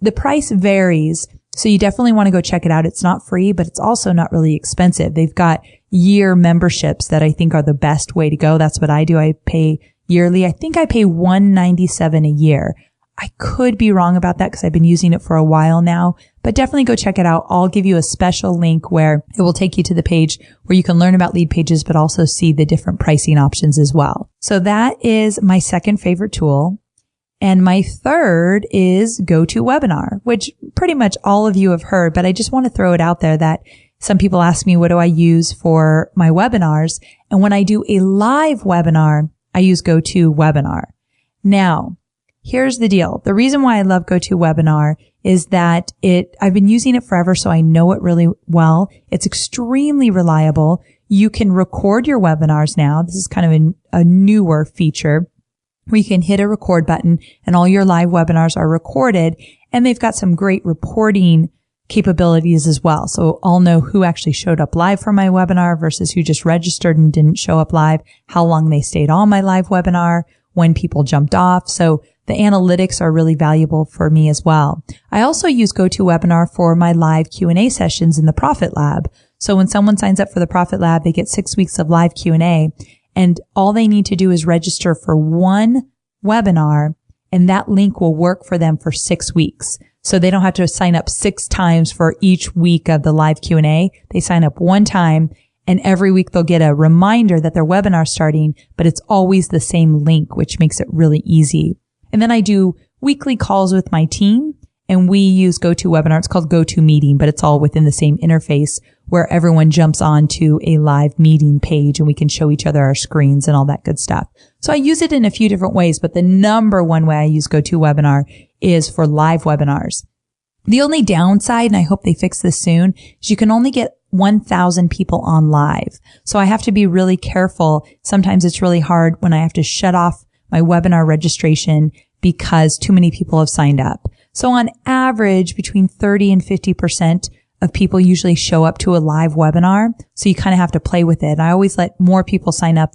The price varies, so you definitely want to go check it out. It's not free, but it's also not really expensive. They've got year memberships that I think are the best way to go. That's what I do. I pay yearly. I think I pay $197 a year. I could be wrong about that because I've been using it for a while now, but definitely go check it out. I'll give you a special link where it will take you to the page where you can learn about Lead Pages, but also see the different pricing options as well. So that is my second favorite tool. And my third is GoToWebinar, which pretty much all of you have heard, but I just want to throw it out there that some people ask me, what do I use for my webinars? And when I do a live webinar, I use GoToWebinar. Now, here's the deal. The reason why I love GoToWebinar is that I've been using it forever, so I know it really well. It's extremely reliable. You can record your webinars now. This is kind of a newer feature where you can hit a record button and all your live webinars are recorded, and they've got some great reporting capabilities as well. So I'll know who actually showed up live for my webinar versus who just registered and didn't show up live, how long they stayed on my live webinar, when people jumped off. So the analytics are really valuable for me as well. I also use GoToWebinar for my live Q&A sessions in the Profit Lab. So when someone signs up for the Profit Lab, they get 6 weeks of live Q&A, and all they need to do is register for one webinar, and that link will work for them for 6 weeks. So they don't have to sign up 6 times for each week of the live Q&A. They sign up one time, and every week they'll get a reminder that their webinar's starting, but it's always the same link, which makes it really easy. And then I do weekly calls with my team, and we use GoToWebinar. It's called GoToMeeting, but it's all within the same interface where everyone jumps onto a live meeting page and we can show each other our screens and all that good stuff. So I use it in a few different ways, but the number one way I use GoToWebinar is for live webinars. The only downside, and I hope they fix this soon, is you can only get 1,000 people on live. So I have to be really careful. Sometimes it's really hard when I have to shut off my webinar registration because too many people have signed up. So on average, between 30 and 50% of people usually show up to a live webinar. So you kind of have to play with it. I always let more people sign up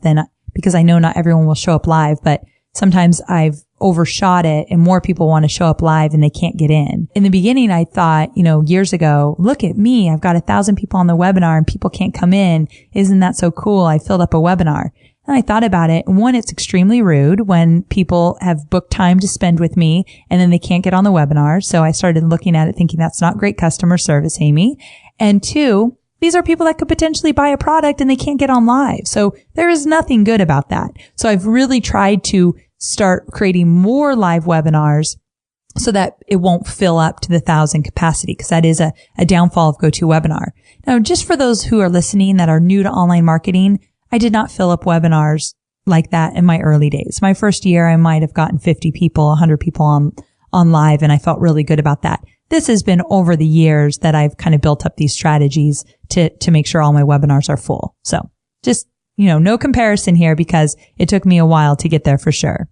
because I know not everyone will show up live, but sometimes I've overshot it and more people want to show up live and they can't get in. In the beginning, I thought, years ago, look at me. I've got 1,000 people on the webinar and people can't come in. Isn't that so cool? I filled up a webinar. And I thought about it. One, it's extremely rude when people have booked time to spend with me and then they can't get on the webinar. So I started looking at it thinking that's not great customer service, Amy. And two, these are people that could potentially buy a product and they can't get on live. So there is nothing good about that. So I've really tried to start creating more live webinars so that it won't fill up to the 1,000 capacity, because that is a downfall of GoToWebinar. Now, just for those who are listening that are new to online marketing, I did not fill up webinars like that in my early days. My first year, I might have gotten 50 people, 100 people on live, and I felt really good about that. This has been over the years that I've kind of built up these strategies to make sure all my webinars are full. So just, no comparison here because it took me a while to get there for sure.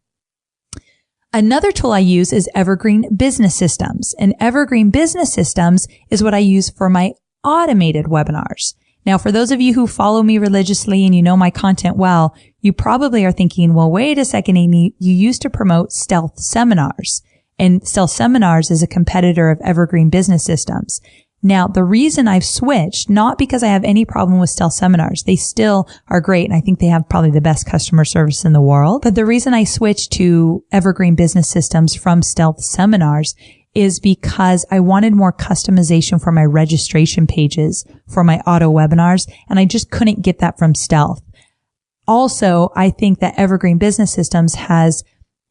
Another tool I use is Evergreen Business Systems. And Evergreen Business Systems is what I use for my automated webinars. Now, for those of you who follow me religiously and you know my content well, you probably are thinking, well, wait a second, Amy, you used to promote Stealth Seminars. And Stealth Seminars is a competitor of Evergreen Business Systems. Now, the reason I've switched, not because I have any problem with Stealth Seminars, they still are great, and I think they have probably the best customer service in the world, but the reason I switched to Evergreen Business Systems from Stealth Seminars is because I wanted more customization for my registration pages for my auto webinars, and I just couldn't get that from Stealth. Also, I think that Evergreen Business Systems has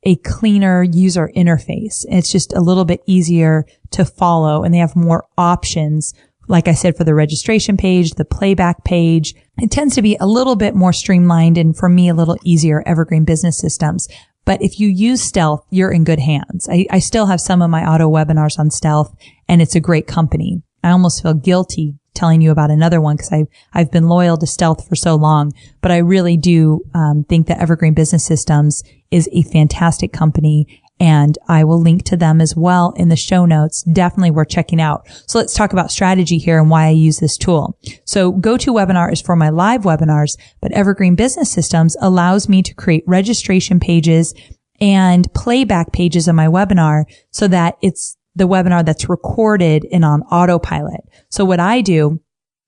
a cleaner user interface. It's just a little bit easier to follow, and they have more options. Like I said, for the registration page, the playback page, it tends to be a little bit more streamlined and for me a little easier, Evergreen Business Systems. But if you use Stealth, you're in good hands. I still have some of my auto webinars on Stealth, and it's a great company. I almost feel guilty telling you about another one because I've been loyal to Stealth for so long, but I really do think that Evergreen Business Systems is a fantastic company, and I will link to them as well in the show notes. Definitely worth checking out. So let's talk about strategy here and why I use this tool. So GoToWebinar is for my live webinars, but Evergreen Business Systems allows me to create registration pages and playback pages of my webinar so that it's the webinar that's recorded and on autopilot. So what I do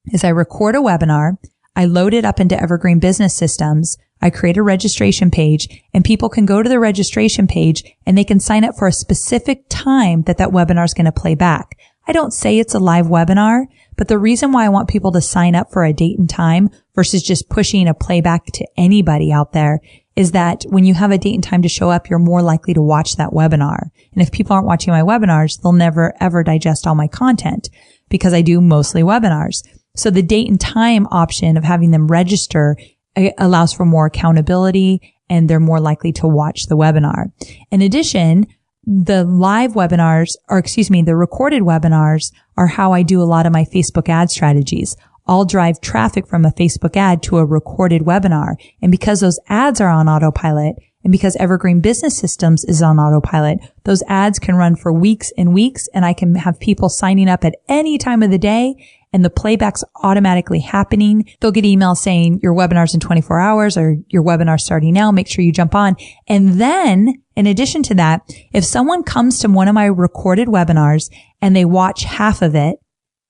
is I record a webinar, I load it up into Evergreen Business Systems, I create a registration page, and people can go to the registration page and they can sign up for a specific time that webinar is going to play back. I don't say it's a live webinar, but the reason why I want people to sign up for a date and time versus just pushing a playback to anybody out there is that when you have a date and time to show up, you're more likely to watch that webinar. And if people aren't watching my webinars, they'll never ever digest all my content because I do mostly webinars. So the date and time option of having them register allows for more accountability and they're more likely to watch the webinar. In addition, the recorded webinars are how I do a lot of my Facebook ad strategies. I'll drive traffic from a Facebook ad to a recorded webinar. And because those ads are on autopilot and because Evergreen Business Systems is on autopilot, those ads can run for weeks and weeks and I can have people signing up at any time of the day and the playback's automatically happening. They'll get emails saying your webinar's in 24 hours or your webinar's starting now. Make sure you jump on. And then in addition to that, if someone comes to one of my recorded webinars and they watch half of it,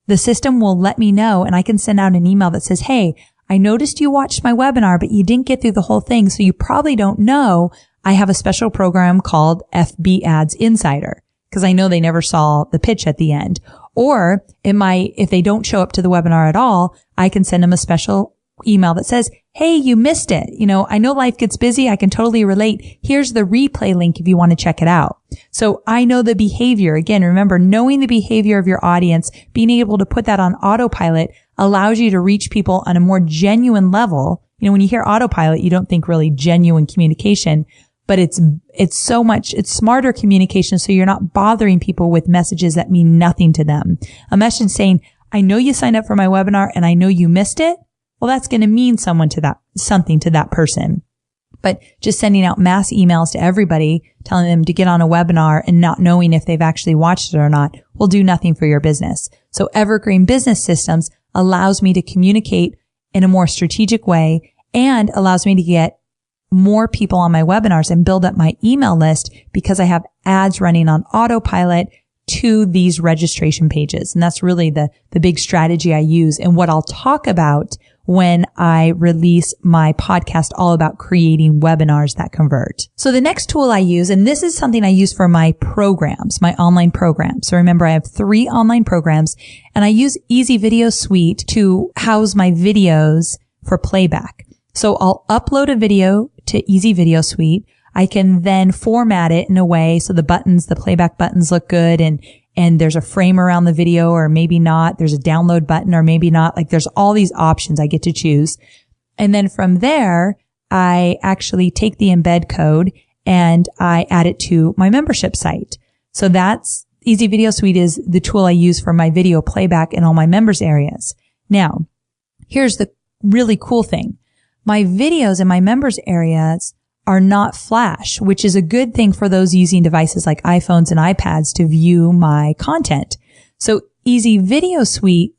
the system will let me know and I can send out an email that says, hey, I noticed you watched my webinar, but you didn't get through the whole thing. So you probably don't know I have a special program called FB Ads Insider because I know they never saw the pitch at the end. Or if they don't show up to the webinar at all, I can send them a special email that says, hey, you missed it. I know life gets busy. I can totally relate. Here's the replay link if you want to check it out. So I know the behavior. Again, remember, knowing the behavior of your audience, being able to put that on autopilot allows you to reach people on a more genuine level. When you hear autopilot, you don't think really genuine communication, but it's smarter communication. So you're not bothering people with messages that mean nothing to them. A message saying, I know you signed up for my webinar and I know you missed it. Well, that's going to mean something to that person. But just sending out mass emails to everybody, telling them to get on a webinar and not knowing if they've actually watched it or not will do nothing for your business. So Evergreen Business Systems allows me to communicate in a more strategic way and allows me to get more people on my webinars and build up my email list because I have ads running on autopilot to these registration pages. And that's really the big strategy I use and what I'll talk about when I release my podcast all about creating webinars that convert. So the next tool I use, and this is something I use for my programs, my online programs. So remember, I have 3 online programs and I use Easy Video Suite to house my videos for playback. So I'll upload a video to Easy Video Suite. I can then format it in a way so the playback buttons look good and there's a frame around the video or maybe not. There's a download button or maybe not. There's all these options I get to choose. And then from there, I actually take the embed code and I add it to my membership site. So that's Easy Video Suite is the tool I use for my video playback in all my members areas. Now, here's the really cool thing. My videos in my members areas are not flash, which is a good thing for those using devices like iPhones and iPads to view my content. So Easy Video Suite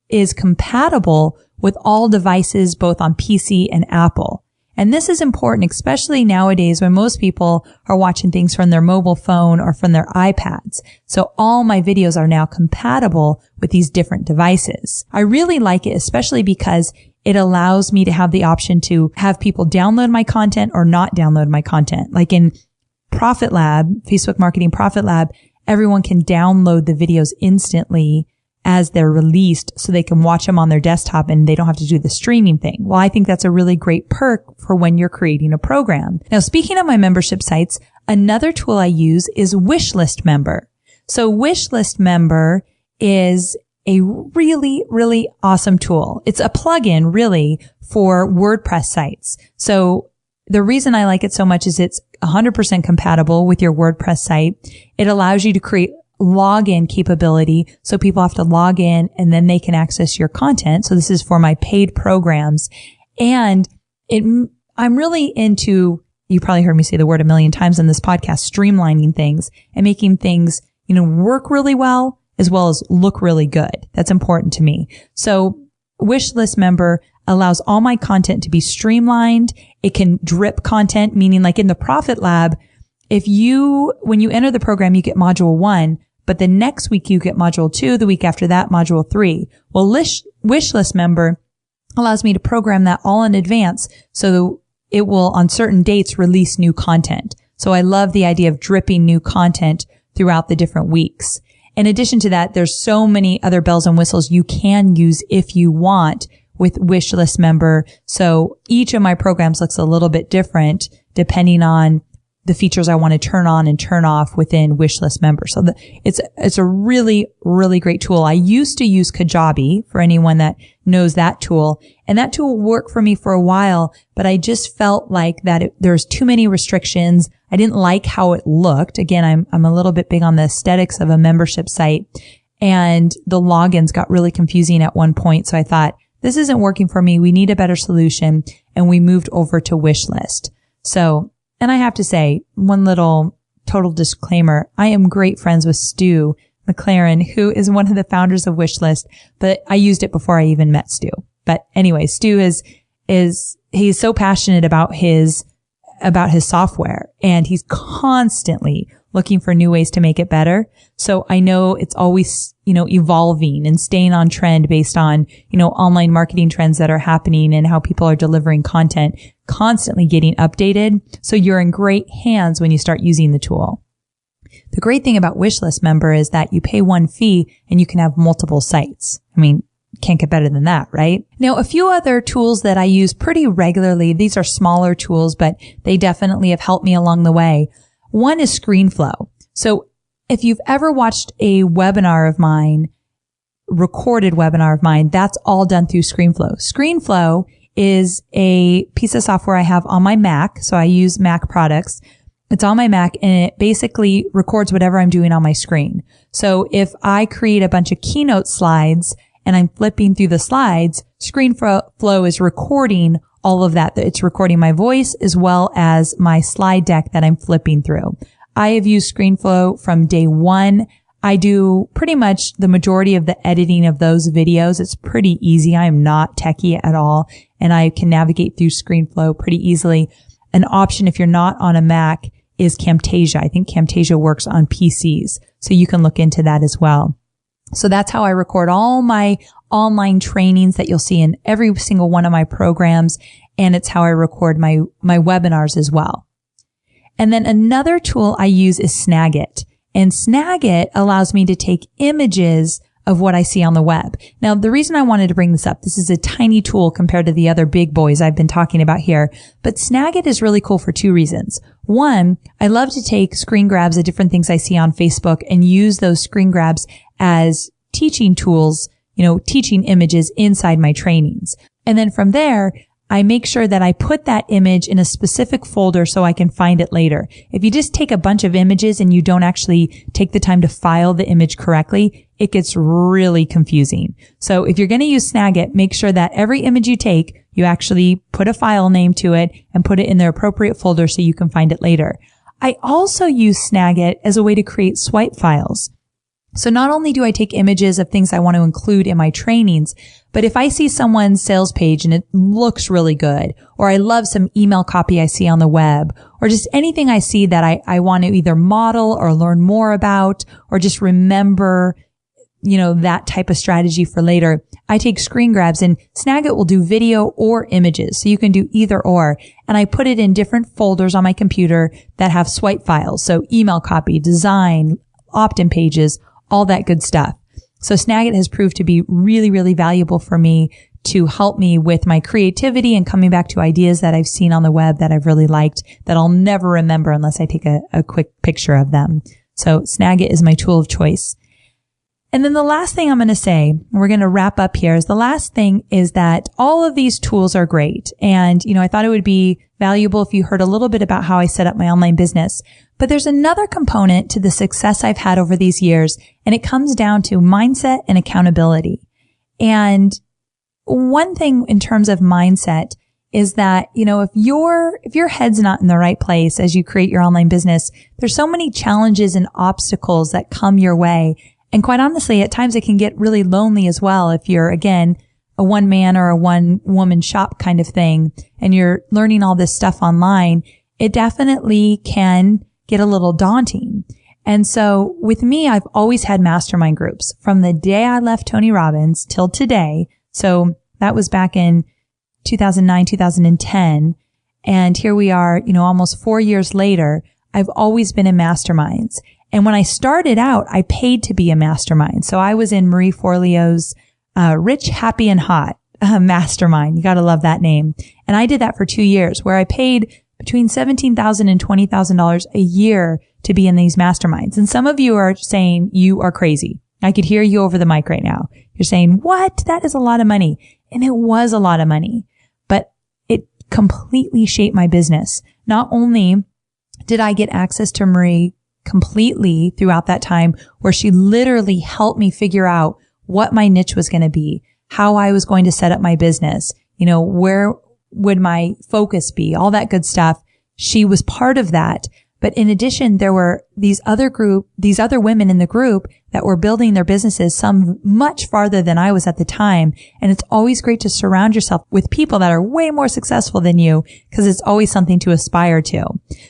is compatible with all devices, both on PC and Apple. And this is important, especially nowadays when most people are watching things from their mobile phone or from their iPads. So all my videos are now compatible with these different devices. I really like it, especially because it allows me to have the option to have people download my content or not download my content. Like in Profit Lab, Facebook Marketing Profit Lab, everyone can download the videos instantly as they're released so they can watch them on their desktop and they don't have to do the streaming thing. Well, I think that's a really great perk for when you're creating a program. Now, speaking of my membership sites, another tool I use is Wishlist Member. So Wishlist Member is a really, really awesome tool. It's a plugin really for WordPress sites. So the reason I like it so much is it's 100% compatible with your WordPress site. It allows you to create login capability. So people have to log in and then they can access your content. So this is for my paid programs. And I'm really into, you probably heard me say the word a million times in this podcast, streamlining things and making things, work really well as look really good. That's important to me. So Wishlist Member allows all my content to be streamlined. It can drip content, meaning like in the Profit Lab, when you enter the program, you get module 1, but the next week you get module 2, the week after that, module 3. Well, Wishlist Member allows me to program that all in advance so it will on certain dates release new content. So I love the idea of dripping new content throughout the different weeks. In addition to that, there's so many other bells and whistles you can use if you want with Wishlist Member. So each of my programs looks a little bit different depending on the features I want to turn on and turn off within Wishlist Member. So it's a really, really great tool. I used to use Kajabi for anyone that knows that tool, and that tool worked for me for a while, but I just felt like that there's too many restrictions. I didn't like how it looked. Again, I'm a little bit big on the aesthetics of a membership site, and the logins got really confusing at one point. So I thought, this isn't working for me. We need a better solution. And we moved over to Wishlist. So, and I have to say, one little total disclaimer, I am great friends with Stu McLaren, who is one of the founders of Wishlist, but I used it before I even met Stu. But anyway, Stu he's so passionate about his software, and he's constantly looking for new ways to make it better. So I know it's always, evolving and staying on trend based on, online marketing trends that are happening and how people are delivering content, constantly getting updated. So you're in great hands when you start using the tool. The great thing about Wishlist Member is that you pay one fee and you can have multiple sites. I mean, can't get better than that, right? Now, a few other tools that I use pretty regularly, these are smaller tools, but they definitely have helped me along the way. One is ScreenFlow. So if you've ever watched a webinar of mine, recorded webinar of mine, that's all done through ScreenFlow. ScreenFlow is a piece of software I have on my Mac. So I use Mac products. It's on my Mac, and it basically records whatever I'm doing on my screen. So if I create a bunch of keynote slides and I'm flipping through the slides, ScreenFlow is recording all of that. It's recording my voice as well as my slide deck that I'm flipping through. I have used ScreenFlow from day one. I do pretty much the majority of the editing of those videos. It's pretty easy. I am not techie at all, and I can navigate through ScreenFlow pretty easily. An option, if you're not on a Mac, is Camtasia. I think Camtasia works on PCs, so you can look into that as well. So that's how I record all my online trainings that you'll see in every single one of my programs. And it's how I record my webinars as well. And then another tool I use is Snagit. And Snagit allows me to take images of what I see on the web. Now, the reason I wanted to bring this up, this is a tiny tool compared to the other big boys I've been talking about here, but Snagit is really cool for two reasons. One, I love to take screen grabs of different things I see on Facebook and use those screen grabs as teaching tools, teaching images inside my trainings. And then from there, I make sure that I put that image in a specific folder so I can find it later. If you just take a bunch of images and you don't actually take the time to file the image correctly, it gets really confusing. So if you're going to use Snagit, make sure that every image you take, you actually put a file name to it and put it in the appropriate folder so you can find it later. I also use Snagit as a way to create swipe files. So not only do I take images of things I want to include in my trainings, but if I see someone's sales page and it looks really good, or I love some email copy I see on the web, or just anything I see that I want to either model or learn more about, or just remember, that type of strategy for later, I take screen grabs, and Snagit will do video or images. So you can do either or. And I put it in different folders on my computer that have swipe files. So email copy, design, opt-in pages, all that good stuff. So Snagit has proved to be really, really valuable for me to help me with my creativity and coming back to ideas that I've seen on the web that I've really liked that I'll never remember unless I take a quick picture of them. So Snagit is my tool of choice. And then the last thing I'm going to say, we're going to wrap up here, is the last thing is that all of these tools are great. And, I thought it would be valuable if you heard a little bit about how I set up my online business. But there's another component to the success I've had over these years, and it comes down to mindset and accountability. And one thing in terms of mindset is that, if your head's not in the right place as you create your online business, there's so many challenges and obstacles that come your way. And quite honestly, at times it can get really lonely as well if you're, again, a one man or a one woman shop kind of thing, and you're learning all this stuff online. It definitely can get a little daunting. And so with me, I've always had mastermind groups from the day I left Tony Robbins till today. So that was back in 2009, 2010. And here we are, almost 4 years later. I've always been in masterminds. And when I started out, I paid to be a mastermind. So I was in Marie Forleo's Rich, Happy, and Hot mastermind. You got to love that name. And I did that for 2 years, where I paid between $17,000 and $20,000 a year to be in these masterminds. And some of you are saying you are crazy. I could hear you over the mic right now. You're saying, what? That is a lot of money. And it was a lot of money, but it completely shaped my business. Not only did I get access to Marie completely throughout that time, where she literally helped me figure out what my niche was going to be, how I was going to set up my business, where would my focus be, all that good stuff. She was part of that. But in addition, there were these other women in the group that were building their businesses, some much farther than I was at the time. And it's always great to surround yourself with people that are way more successful than you, because it's always something to aspire to.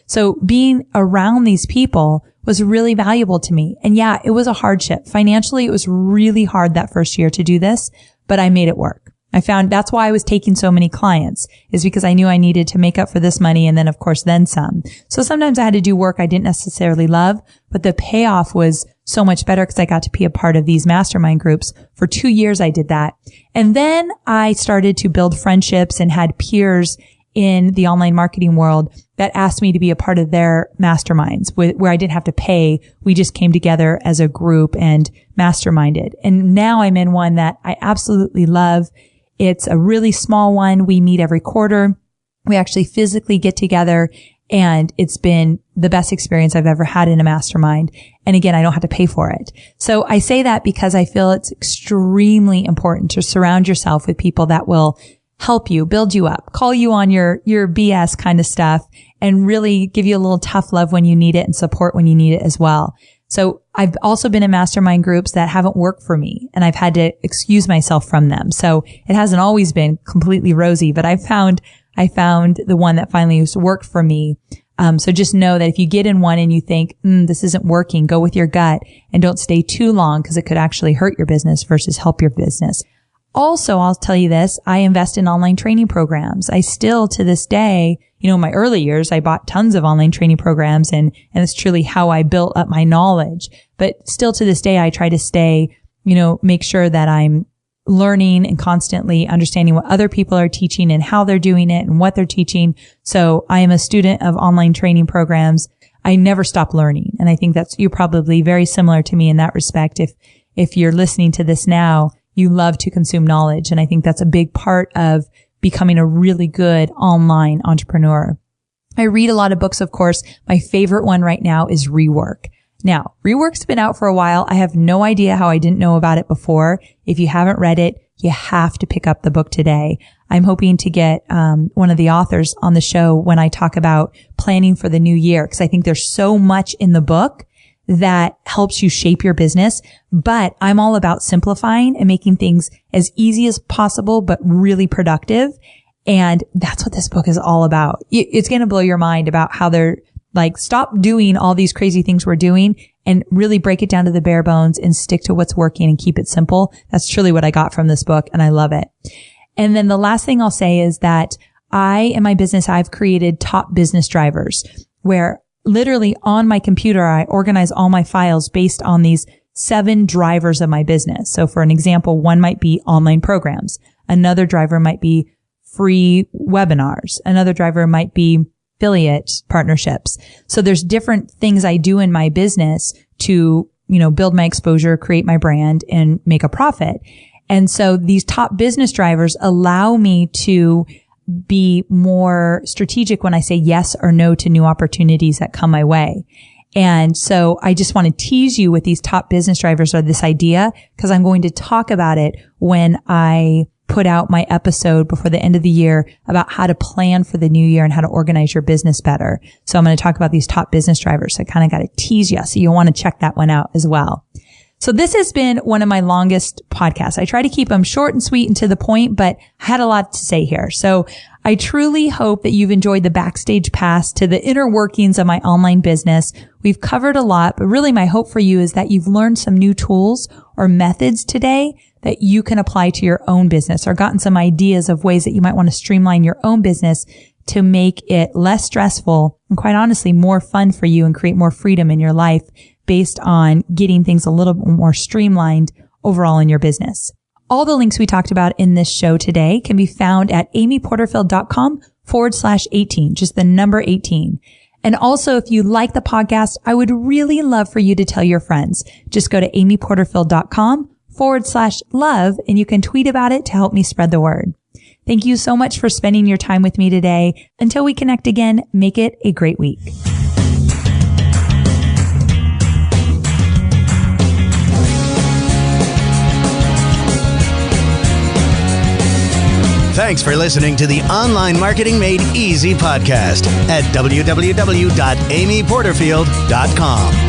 So being around these people was really valuable to me. And yeah, it was a hardship. Financially, it was really hard that first year to do this, but I made it work. I found that's why I was taking so many clients, is because I knew I needed to make up for this money, and then of course then some. So sometimes I had to do work I didn't necessarily love, but the payoff was so much better because I got to be a part of these mastermind groups. For 2 years I did that. And then I started to build friendships and had peers in the online marketing world that asked me to be a part of their masterminds where I didn't have to pay. We just came together as a group and masterminded. And now I'm in one that I absolutely love. It's a really small one. We meet every quarter. We actually physically get together, and it's been the best experience I've ever had in a mastermind. And again, I don't have to pay for it. So I say that because I feel it's extremely important to surround yourself with people that will help you, build you up, call you on your BS kind of stuff, and really give you a little tough love when you need it and support when you need it as well. So I've also been in mastermind groups that haven't worked for me, and I've had to excuse myself from them. So it hasn't always been completely rosy, but I found the one that finally worked for me. So just know that if you get in one and you think, this isn't working, go with your gut and don't stay too long, because it could actually hurt your business versus help your business. Also, I'll tell you this, I invest in online training programs. I still, to this day, in my early years, I bought tons of online training programs, and it's truly how I built up my knowledge. But still to this day, I try to stay, make sure that I'm learning and constantly understanding what other people are teaching and how they're doing it and what they're teaching. So I am a student of online training programs. I never stop learning. And I think you're probably very similar to me in that respect. If you're listening to this now, you love to consume knowledge. And I think that's a big part of becoming a really good online entrepreneur. I read a lot of books, of course. My favorite one right now is Rework. Now, Rework's been out for a while. I have no idea how I didn't know about it before. If you haven't read it, you have to pick up the book today. I'm hoping to get one of the authors on the show when I talk about planning for the new year, because I think there's so much in the book that helps you shape your business. But I'm all about simplifying and making things as easy as possible, but really productive. And that's what this book is all about. It's going to blow your mind about how they're like, stop doing all these crazy things we're doing and really break it down to the bare bones and stick to what's working and keep it simple. That's truly what I got from this book, and I love it. And then the last thing I'll say is that in my business, I've created top business drivers where literally on my computer, I organize all my files based on these 7 drivers of my business. So for an example, one might be online programs. Another driver might be free webinars. Another driver might be affiliate partnerships. So there's different things I do in my business to, build my exposure, create my brand, and make a profit. And so these top business drivers allow me to be more strategic when I say yes or no to new opportunities that come my way. And so I just want to tease you with these top business drivers or this idea, because I'm going to talk about it when I put out my episode before the end of the year about how to plan for the new year and how to organize your business better. So I'm going to talk about these top business drivers. So I kind of got to tease you. So you'll want to check that one out as well. So this has been one of my longest podcasts. I try to keep them short and sweet and to the point, but I had a lot to say here. So I truly hope that you've enjoyed the backstage pass to the inner workings of my online business. We've covered a lot, but really my hope for you is that you've learned some new tools or methods today that you can apply to your own business, or gotten some ideas of ways that you might want to streamline your own business to make it less stressful and, quite honestly, more fun for you and create more freedom in your life based on getting things a little bit more streamlined overall in your business. All the links we talked about in this show today can be found at amyporterfield.com/18, just the number 18. And also, if you like the podcast, I would really love for you to tell your friends. Just go to amyporterfield.com/love and you can tweet about it to help me spread the word. Thank you so much for spending your time with me today. Until we connect again, make it a great week. Thanks for listening to the Online Marketing Made Easy podcast at www.amyporterfield.com.